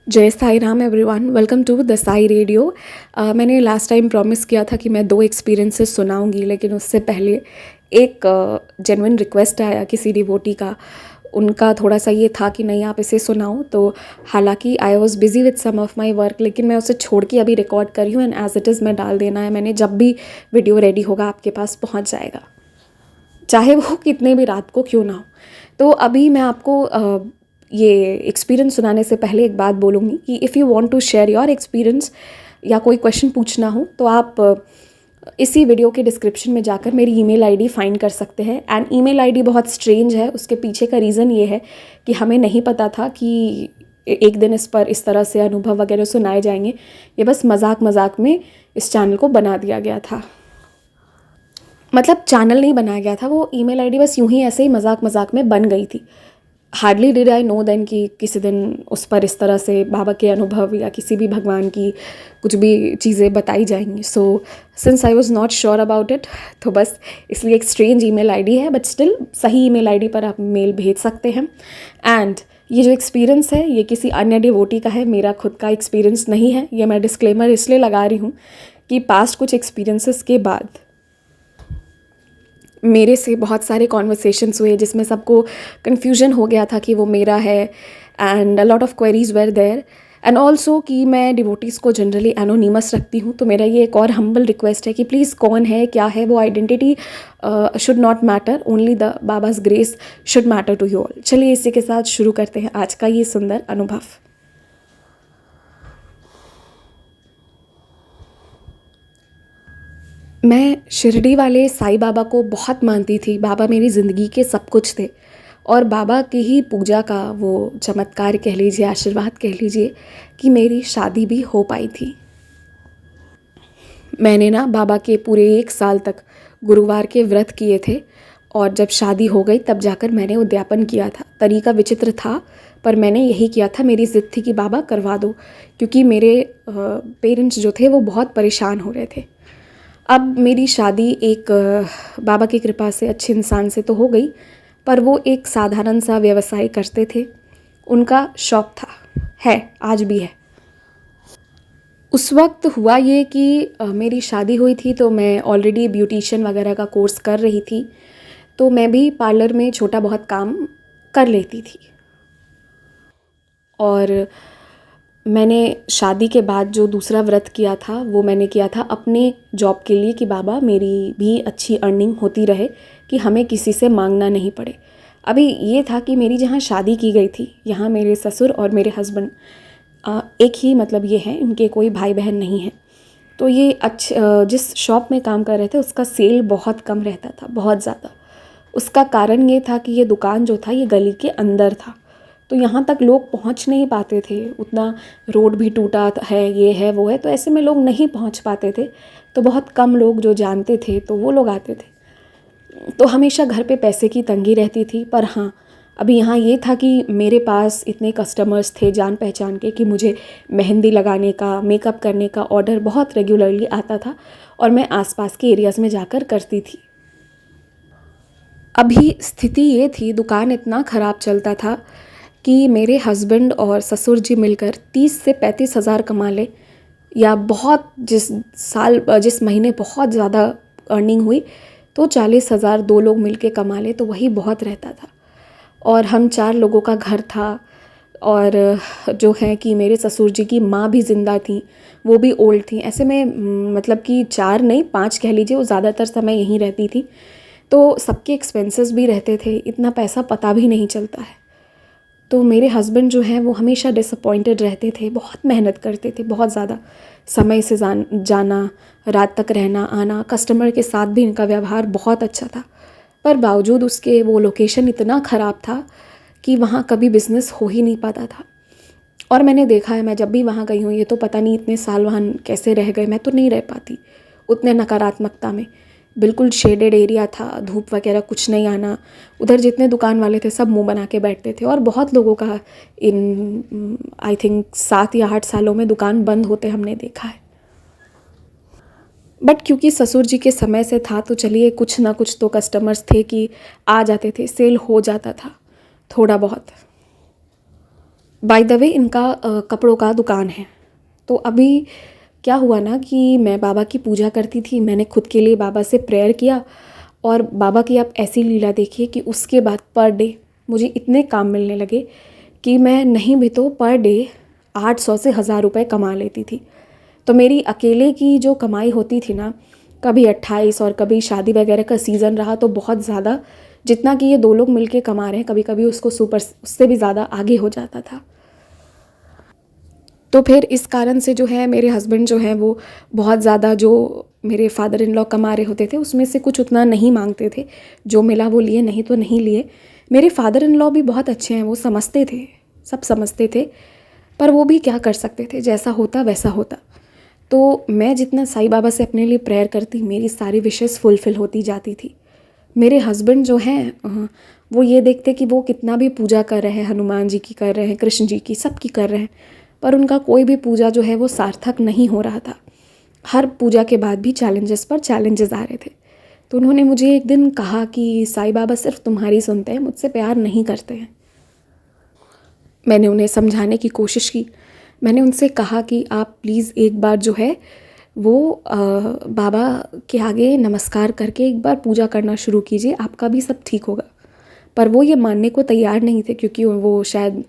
जय Sai Ram everyone, welcome to the Sai radio. मैंने last time promise किया था कि मैं 2 एक्सपीरियंसेस सुनाऊंगी, लेकिन उससे पहले एक जेन्युइन रिक्वेस्ट आया किसी डिवोटी का। उनका थोड़ा सा ये था कि नहीं आप इसे सुनाओ, तो हालांकि I was busy with some of my work, लेकिन मैं उसे छोड़ के अभी रिकॉर्ड करी हूँ एंड एज इट इज़ मैं डाल देना है। मैंने जब भी वीडियो रेडी होगा आपके पास पहुँच जाएगा, चाहे वो कितने भी रात को क्यों ना हो। तो अभी मैं आपको ये एक्सपीरियंस सुनाने से पहले एक बात बोलूँगी कि if you want to share your experience या कोई क्वेश्चन पूछना हो तो आप इसी वीडियो के डिस्क्रिप्शन में जाकर मेरी ईमेल आईडी फाइंड कर सकते हैं। एंड ईमेल आईडी बहुत स्ट्रेंज है, उसके पीछे का रीज़न ये है कि हमें नहीं पता था कि एक दिन इस पर इस तरह से अनुभव वगैरह सुनाए जाएंगे। ये बस मजाक मजाक में इस चैनल को बना दिया गया था। मतलब चैनल नहीं बनाया गया था, वो ईमेल आईडी बस यूं ही ऐसे ही मजाक मजाक में बन गई थी। Hardly did I know then कि किसी दिन उस पर इस तरह से बाबा के अनुभव या किसी भी भगवान की कुछ भी चीज़ें बताई जाएंगी। So since I was not sure about it, तो बस इसलिए एक स्ट्रेंज ईमेल आईडी है, बट स्टिल सही ईमेल आईडी पर आप मेल भेज सकते हैं। एंड ये जो एक्सपीरियंस है ये किसी अन्य डिवोटी का है, मेरा खुद का एक्सपीरियंस नहीं है। ये मैं डिस्क्लेमर इसलिए लगा रही हूँ कि पास्ट कुछ एक्सपीरियंसेस के बाद मेरे से बहुत सारे कॉन्वर्सेशंस हुए जिसमें सबको कन्फ्यूजन हो गया था कि वो मेरा है, and a lot of queries were there. And also कि मैं डिवोटीज़ को जनरली एनोनिमस रखती हूँ, तो मेरा ये एक और हम्बल रिक्वेस्ट है कि प्लीज़ कौन है क्या है वो identity should not matter, only the Baba's grace should matter to you all. चलिए इसी के साथ शुरू करते हैं आज का ये सुंदर अनुभव। मैं शिरडी वाले साईं बाबा को बहुत मानती थी। बाबा मेरी ज़िंदगी के सब कुछ थे और बाबा की ही पूजा का वो चमत्कार कह लीजिए, आशीर्वाद कह लीजिए कि मेरी शादी भी हो पाई थी। मैंने ना बाबा के पूरे 1 साल तक गुरुवार के व्रत किए थे और जब शादी हो गई तब जाकर मैंने उद्यापन किया था। तरीका विचित्र था पर मैंने यही किया था। मेरी ज़िद थी कि बाबा करवा दो, क्योंकि मेरे पेरेंट्स जो थे वो बहुत परेशान हो रहे थे। अब मेरी शादी एक बाबा की कृपा से अच्छे इंसान से तो हो गई, पर वो एक साधारण सा व्यवसाय करते थे। उनका शौक था, है, आज भी है। उस वक्त हुआ ये कि मेरी शादी हुई थी तो मैं ऑलरेडी ब्यूटिशियन वगैरह का कोर्स कर रही थी, तो मैं भी पार्लर में छोटा बहुत काम कर लेती थी। और मैंने शादी के बाद जो दूसरा व्रत किया था वो मैंने किया था अपने जॉब के लिए कि बाबा मेरी भी अच्छी अर्निंग होती रहे, कि हमें किसी से मांगना नहीं पड़े। अभी ये था कि मेरी जहाँ शादी की गई थी यहाँ मेरे ससुर और मेरे हस्बैंड एक ही मतलब ये हैं, इनके कोई भाई बहन नहीं हैं। तो ये जिस शॉप में काम कर रहे थे उसका सेल बहुत कम रहता था, बहुत ज़्यादा। उसका कारण ये था कि ये दुकान जो था ये गली के अंदर था, तो यहाँ तक लोग पहुँच नहीं पाते थे। उतना रोड भी टूटा है, ये है वो है, तो ऐसे में लोग नहीं पहुँच पाते थे। तो बहुत कम लोग जो जानते थे तो वो लोग आते थे, तो हमेशा घर पे पैसे की तंगी रहती थी। पर हाँ, अभी यहाँ ये था कि मेरे पास इतने कस्टमर्स थे जान पहचान के कि मुझे मेहंदी लगाने का, मेकअप करने का ऑर्डर बहुत रेगुलरली आता था और मैं आसपास के एरियाज़ में जाकर करती थी। अभी स्थिति ये थी, दुकान इतना ख़राब चलता था कि मेरे हस्बैंड और ससुर जी मिलकर 30 से 35 हज़ार कमा ले, या बहुत जिस महीने बहुत ज़्यादा अर्निंग हुई तो 40 हज़ार 2 लोग मिलके कमा ले, तो वही बहुत रहता था। और हम 4 लोगों का घर था, और जो है कि मेरे ससुर जी की माँ भी ज़िंदा थी, वो भी ओल्ड थी। ऐसे में मतलब कि 4 नहीं 5 कह लीजिए, वो ज़्यादातर समय यहीं रहती थी, तो सबके एक्सपेंसेस भी रहते थे। इतना पैसा पता भी नहीं चलता है। तो मेरे हस्बैंड जो हैं वो हमेशा डिसअपॉइंटेड रहते थे, बहुत मेहनत करते थे, बहुत ज़्यादा समय से जाना, रात तक रहना आना। कस्टमर के साथ भी इनका व्यवहार बहुत अच्छा था, पर बावजूद उसके वो लोकेशन इतना ख़राब था कि वहाँ कभी बिज़नेस हो ही नहीं पाता था। और मैंने देखा है, मैं जब भी वहाँ गई हूँ, ये तो पता नहीं इतने साल वहाँ कैसे रह गए, मैं तो नहीं रह पाती उतने नकारात्मकता में। बिल्कुल शेडेड एरिया था, धूप वगैरह कुछ नहीं आना। उधर जितने दुकान वाले थे सब मुंह बना के बैठते थे, और बहुत लोगों का इन आई थिंक 7 या 8 सालों में दुकान बंद होते हमने देखा है। बट क्योंकि ससुर जी के समय से था तो चलिए कुछ ना कुछ तो कस्टमर्स थे कि आ जाते थे, सेल हो जाता था थोड़ा बहुत। बाय द वे इनका कपड़ों का दुकान है। तो अभी क्या हुआ ना कि मैं बाबा की पूजा करती थी, मैंने खुद के लिए बाबा से प्रेयर किया, और बाबा की आप ऐसी लीला देखिए कि उसके बाद पर डे मुझे इतने काम मिलने लगे कि मैं नहीं भी तो पर डे 800 से 1000 रुपये कमा लेती थी। तो मेरी अकेले की जो कमाई होती थी ना, कभी 28 और कभी शादी वगैरह का सीज़न रहा तो बहुत ज़्यादा, जितना कि ये 2 लोग मिलके कमा रहे हैं कभी कभी उसको उससे भी ज़्यादा आगे हो जाता था। तो फिर इस कारण से जो है मेरे हस्बैंड जो हैं वो बहुत ज़्यादा जो मेरे फादर इन लॉ कमा रहे होते थे उसमें से कुछ उतना नहीं मांगते थे, जो मिला वो लिए, नहीं तो नहीं लिए। मेरे फादर इन लॉ भी बहुत अच्छे हैं, वो समझते थे, सब समझते थे, पर वो भी क्या कर सकते थे, जैसा होता वैसा होता। तो मैं जितना साईं बाबा से अपने लिए प्रेयर करती, मेरी सारी विशेस फुलफ़िल होती जाती थी। मेरे हस्बैंड जो हैं वो ये देखते कि वो कितना भी पूजा कर रहे हैं, हनुमान जी की कर रहे हैं, कृष्ण जी की, सब की कर रहे हैं, पर उनका कोई भी पूजा जो है वो सार्थक नहीं हो रहा था। हर पूजा के बाद भी चैलेंजेस पर चैलेंजेस आ रहे थे। तो उन्होंने मुझे एक दिन कहा कि साईं बाबा सिर्फ तुम्हारी सुनते हैं, मुझसे प्यार नहीं करते हैं। मैंने उन्हें समझाने की कोशिश की। मैंने उनसे कहा कि आप प्लीज़ एक बार जो है वो बाबा के आगे नमस्कार करके एक बार पूजा करना शुरू कीजिए, आपका भी सब ठीक होगा। पर वो ये मानने को तैयार नहीं थे, क्योंकि वो शायद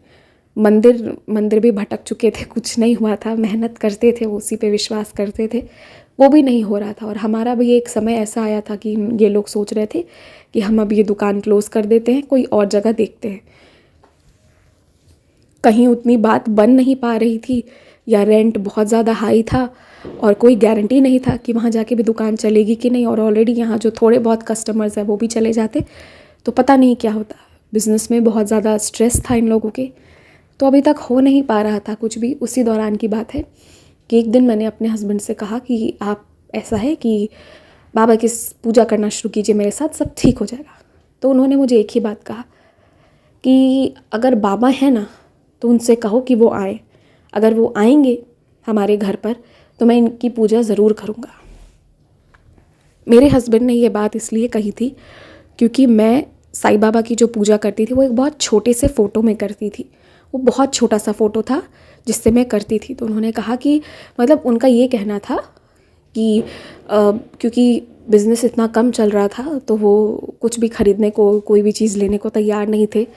मंदिर मंदिर भी भटक चुके थे, कुछ नहीं हुआ था, मेहनत करते थे, वो उसी पे विश्वास करते थे, वो भी नहीं हो रहा था। और हमारा भी एक समय ऐसा आया था कि ये लोग सोच रहे थे कि हम अब ये दुकान क्लोज़ कर देते हैं, कोई और जगह देखते हैं। कहीं उतनी बात बन नहीं पा रही थी, या रेंट बहुत ज़्यादा हाई था, और कोई गारंटी नहीं था कि वहाँ जाके भी दुकान चलेगी कि नहीं, और ऑलरेडी यहाँ जो थोड़े बहुत कस्टमर्स हैं वो भी चले जाते, तो पता नहीं क्या होता। बिज़नेस में बहुत ज़्यादा स्ट्रेस था इन लोगों के, तो अभी तक हो नहीं पा रहा था कुछ भी। उसी दौरान की बात है कि एक दिन मैंने अपने हस्बैंड से कहा कि आप, ऐसा है कि बाबा की पूजा करना शुरू कीजिए मेरे साथ, सब ठीक हो जाएगा। तो उन्होंने मुझे एक ही बात कहा कि अगर बाबा है ना तो उनसे कहो कि वो आए, अगर वो आएंगे हमारे घर पर तो मैं इनकी पूजा ज़रूर करूँगा। मेरे हस्बैंड ने ये बात इसलिए कही थी क्योंकि मैं साईं बाबा की जो पूजा करती थी वो एक बहुत छोटे से फ़ोटो में करती थी, वो बहुत छोटा सा फ़ोटो था जिससे मैं करती थी। तो उन्होंने कहा कि मतलब उनका ये कहना था कि क्योंकि बिज़नेस इतना कम चल रहा था तो वो कुछ भी ख़रीदने को, कोई भी चीज़ लेने को तैयार नहीं थे,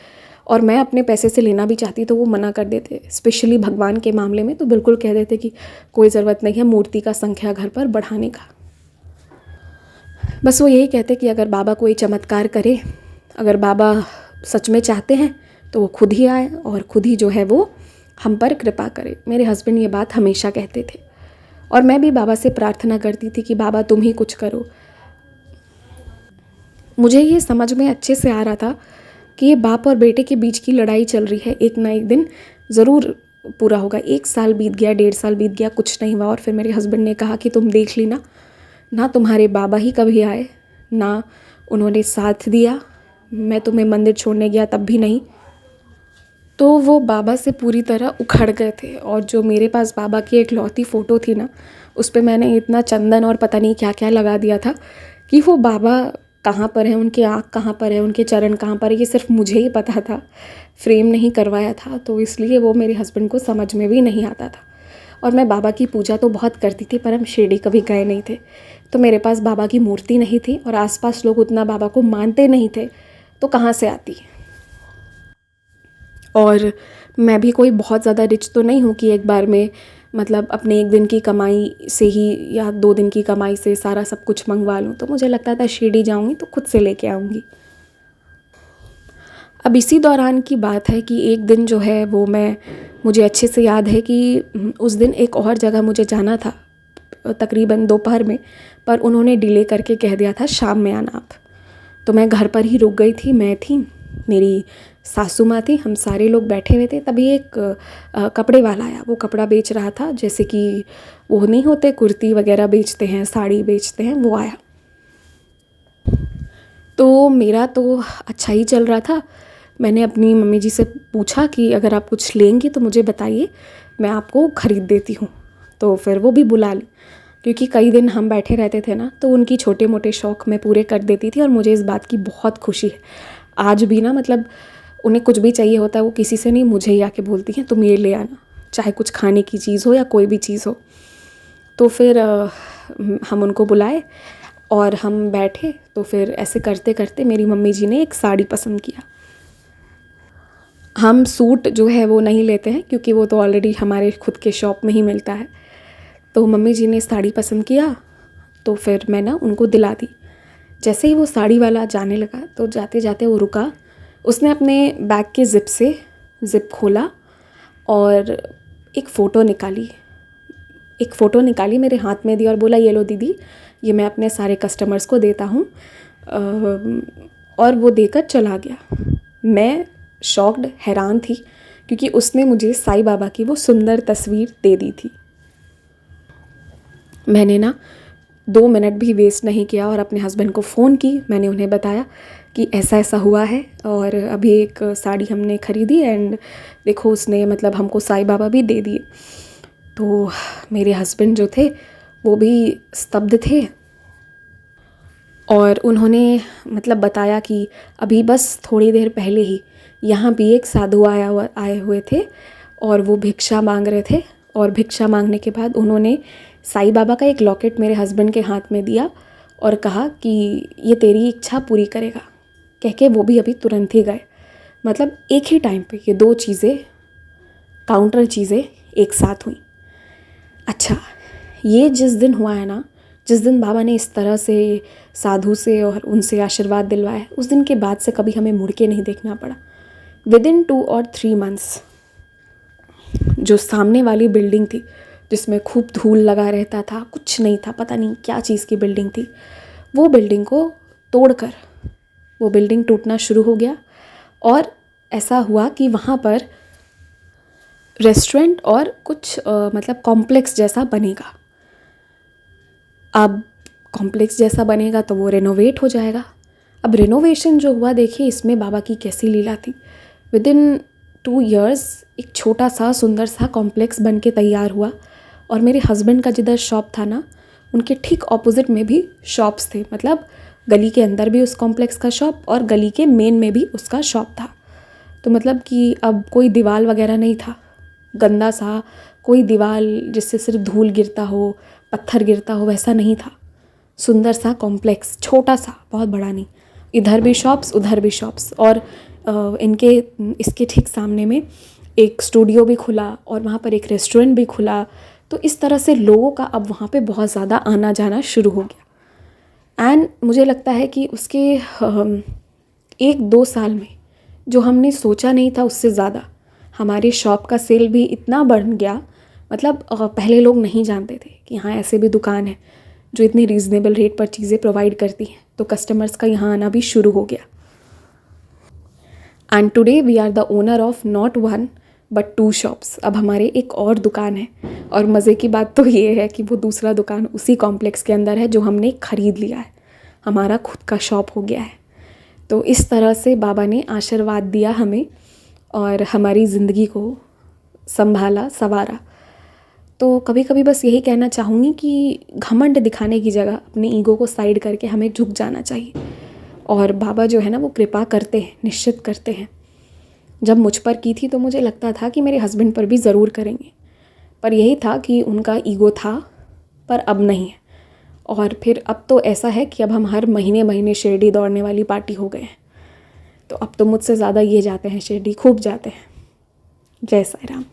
और मैं अपने पैसे से लेना भी चाहती तो वो मना कर देते। स्पेशली भगवान के मामले में तो बिल्कुल कह देते कि कोई ज़रूरत नहीं है मूर्ति का संख्या घर पर बढ़ाने का। बस वो यही कहते कि अगर बाबा कोई चमत्कार करे, अगर बाबा सच में चाहते हैं तो वो खुद ही आए और खुद ही जो है वो हम पर कृपा करे। मेरे हस्बैंड ये बात हमेशा कहते थे, और मैं भी बाबा से प्रार्थना करती थी कि बाबा तुम ही कुछ करो। मुझे ये समझ में अच्छे से आ रहा था कि ये बाप और बेटे के बीच की लड़ाई चल रही है, एक ना एक दिन ज़रूर पूरा होगा। 1 साल बीत गया, 1.5 साल बीत गया, कुछ नहीं हुआ। और फिर मेरे हस्बैंड ने कहा कि तुम देख ली ना तुम्हारे बाबा ही कभी आए, ना उन्होंने साथ दिया, मैं तुम्हें मंदिर छोड़ने गया तब भी नहीं। तो वो बाबा से पूरी तरह उखड़ गए थे, और जो मेरे पास बाबा की इकलौती फ़ोटो थी ना, उस पे मैंने इतना चंदन और पता नहीं क्या क्या लगा दिया था कि वो बाबा कहाँ पर है, उनकी आँख कहाँ पर है, उनके चरण कहाँ पर है, ये सिर्फ मुझे ही पता था। फ्रेम नहीं करवाया था, तो इसलिए वो मेरे हस्बैंड को समझ में भी नहीं आता था। और मैं बाबा की पूजा तो बहुत करती थी, पर हम शिरडी कभी गए नहीं थे, तो मेरे पास बाबा की मूर्ति नहीं थी, और आसपास लोग उतना बाबा को मानते नहीं थे, तो कहाँ से आती। और मैं भी कोई बहुत ज़्यादा रिच तो नहीं हूँ कि एक बार में मतलब अपने 1 दिन की कमाई से ही या 2 दिन की कमाई से सारा सब कुछ मंगवा लूँ। तो मुझे लगता था शिरडी जाऊँगी तो खुद से लेके आऊँगी। अब इसी दौरान की बात है कि एक दिन जो है वो मुझे अच्छे से याद है कि उस दिन एक और जगह मुझे जाना था तकरीबन दोपहर में, पर उन्होंने डिले करके कह दिया था शाम में आना आप। तो मैं घर पर ही रुक गई थी, मैं थी, मेरी सासू माँ थी, हम सारे लोग बैठे हुए थे। तभी एक कपड़े वाला आया, वो कपड़ा बेच रहा था, जैसे कि वो नहीं होते कुर्ती वगैरह बेचते हैं, साड़ी बेचते हैं, वो आया। तो मेरा तो अच्छा ही चल रहा था। मैंने अपनी मम्मी जी से पूछा कि अगर आप कुछ लेंगी तो मुझे बताइए, मैं आपको ख़रीद देती हूँ। तो फिर वो भी बुला ली, क्योंकि कई दिन हम बैठे रहते थे ना, तो उनकी छोटे मोटे शौक़ मैं पूरे कर देती थी, और मुझे इस बात की बहुत खुशी है आज भी ना। मतलब उन्हें कुछ भी चाहिए होता है वो किसी से नहीं, मुझे ही आके बोलती हैं तुम ये ले आना, चाहे कुछ खाने की चीज़ हो या कोई भी चीज़ हो। तो फिर हम उनको बुलाए और हम बैठे। तो फिर ऐसे करते करते मेरी मम्मी जी ने एक साड़ी पसंद किया। हम सूट जो है वो नहीं लेते हैं क्योंकि वो तो ऑलरेडी हमारे खुद के शॉप में ही मिलता है। तो मम्मी जी ने साड़ी पसंद किया तो फिर मैं ना उनको दिला दी। जैसे ही वो साड़ी वाला जाने लगा तो जाते जाते वो रुका, उसने अपने बैग के ज़िप से ज़िप खोला और एक फ़ोटो निकाली मेरे हाथ में दी और बोला ये लो दीदी, ये मैं अपने सारे कस्टमर्स को देता हूँ। और वो देकर चला गया। मैं शॉक्ड, हैरान थी क्योंकि उसने मुझे साईं बाबा की वो सुंदर तस्वीर दे दी थी। मैंने ना 2 मिनट भी वेस्ट नहीं किया और अपने हस्बैंड को फ़ोन की। मैंने उन्हें बताया कि ऐसा ऐसा हुआ है और अभी एक साड़ी हमने ख़रीदी एंड देखो उसने मतलब हमको साईं बाबा भी दे दिए। तो मेरे हस्बैंड जो थे वो भी स्तब्ध थे और उन्होंने मतलब बताया कि अभी बस थोड़ी देर पहले ही यहाँ भी एक साधु आए हुए थे और वो भिक्षा मांग रहे थे और भिक्षा मांगने के बाद उन्होंने साईं बाबा का एक लॉकेट मेरे हस्बैंड के हाथ में दिया और कहा कि ये तेरी इच्छा पूरी करेगा, कह के वो भी अभी तुरंत ही गए। मतलब एक ही टाइम पे ये 2 चीज़ें, काउंटर चीज़ें एक साथ हुई। अच्छा, ये जिस दिन हुआ है ना, जिस दिन बाबा ने इस तरह से साधु से और उनसे आशीर्वाद दिलवाया, उस दिन के बाद से कभी हमें मुड़ के नहीं देखना पड़ा। विदिन 2 और 3 मंथ्स जो सामने वाली बिल्डिंग थी जिसमें खूब धूल लगा रहता था, कुछ नहीं था, पता नहीं क्या चीज़ की बिल्डिंग थी, वो बिल्डिंग को तोड़कर वो बिल्डिंग टूटना शुरू हो गया और ऐसा हुआ कि वहाँ पर रेस्टोरेंट और कुछ मतलब कॉम्प्लेक्स जैसा बनेगा। अब कॉम्प्लेक्स जैसा बनेगा तो वो रेनोवेट हो जाएगा। अब रेनोवेशन जो हुआ, देखिए इसमें बाबा की कैसी लीला थी। विदिन 2 इयर्स एक छोटा सा सुंदर सा कॉम्प्लेक्स बन के तैयार हुआ और मेरे हस्बैंड का जिधर शॉप था ना, उनके ठीक ऑपोजिट में भी शॉप्स थे। मतलब गली के अंदर भी उस कॉम्प्लेक्स का शॉप और गली के मेन में भी उसका शॉप था। तो मतलब कि अब कोई दीवार वगैरह नहीं था, गंदा सा कोई दीवार जिससे सिर्फ धूल गिरता हो, पत्थर गिरता हो, वैसा नहीं था। सुंदर सा कॉम्प्लेक्स, छोटा सा, बहुत बड़ा नहीं, इधर भी शॉप्स उधर भी शॉप्स और इसके ठीक सामने में एक स्टूडियो भी खुला और वहाँ पर एक रेस्टोरेंट भी खुला। तो इस तरह से लोगों का अब वहाँ पे बहुत ज़्यादा आना जाना शुरू हो गया। एंड मुझे लगता है कि उसके 1-2 साल में जो हमने सोचा नहीं था उससे ज़्यादा हमारे शॉप का सेल भी इतना बढ़ गया। मतलब पहले लोग नहीं जानते थे कि हाँ ऐसे भी दुकान है जो इतनी रीज़नेबल रेट पर चीज़ें प्रोवाइड करती हैं, तो कस्टमर्स का यहाँ आना भी शुरू हो गया। And today we are the owner of not 1 but 2 shops. अब हमारे एक और दुकान है और मज़े की बात तो ये है कि वो दूसरा दुकान उसी कॉम्प्लेक्स के अंदर है जो हमने ख़रीद लिया है, हमारा खुद का शॉप हो गया है। तो इस तरह से बाबा ने आशीर्वाद दिया हमें और हमारी ज़िंदगी को संभाला, संवारा। तो कभी कभी बस यही कहना चाहूँगी कि घमंड दिखाने की जगह अपने ईगो को साइड करके हमें झुक जाना चाहिए। और बाबा जो है ना वो कृपा करते हैं, निश्चित करते हैं। जब मुझ पर की थी तो मुझे लगता था कि मेरे हस्बैंड पर भी ज़रूर करेंगे, पर यही था कि उनका ईगो था, पर अब नहीं है। और फिर अब तो ऐसा है कि अब हम हर महीने महीने शिरडी दौड़ने वाली पार्टी हो गए हैं। तो अब तो मुझसे ज़्यादा ये जाते हैं शिरडी, खूब जाते हैं। जय साईं राम।